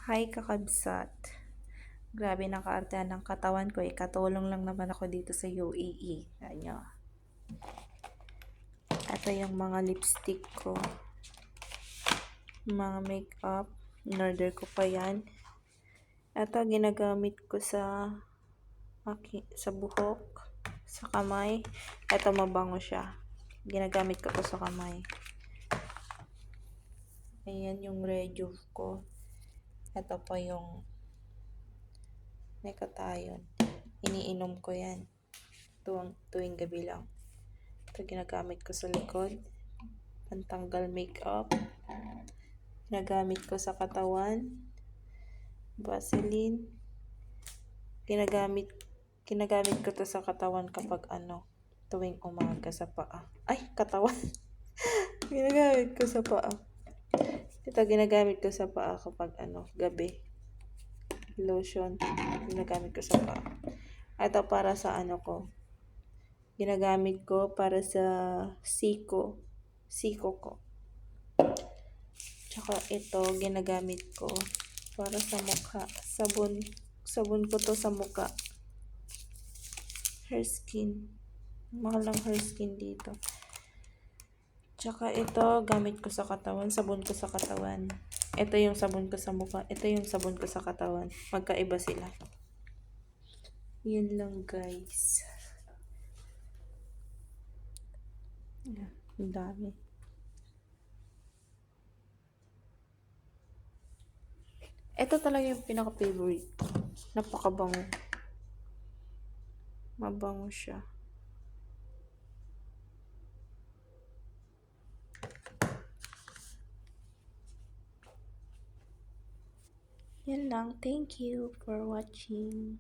Hi kakabsat. Grabe nakaarte ng katawan ko. Katulong lang naman ako dito sa UAE. Ano. Ito yung mga lipstick ko. Mga makeup. In-order ko pa yan. Ito ginagamit ko sa buhok. Sa kamay. Ito mabango siya. Ginagamit ko to sa kamay. Ayan yung Rejuve ko. Ito pa yung Nekatayon. Iniinom ko yan. Tuwing gabi lang. Ito ginagamit ko sa likod. Pantanggal makeup. Ginagamit ko sa katawan. Vaseline. Ginagamit ko to sa katawan kapag tuwing umaga sa paa. Ay, katawan. Ginagamit ko sa paa. Ito ginagamit ko sa paa kapag gabi. Lotion. Ginagamit ko sa paa. Ito para sa ko. Ginagamit ko para sa siko ko. Tsaka ito ginagamit ko para sa mukha. Sabon ko to sa mukha. Hair skin. Mahal lang hair skin dito. Tsaka ito gamit ko sa katawan. Sabon ko sa katawan. Ito yung sabon ko sa mukha. Ito yung sabon ko sa katawan. Magkaiba sila. Yun lang guys. Ang dami. Ito talaga yung pinaka-favorite ko. Napakabango. Mabango siya. Yan lang. Thank you for watching.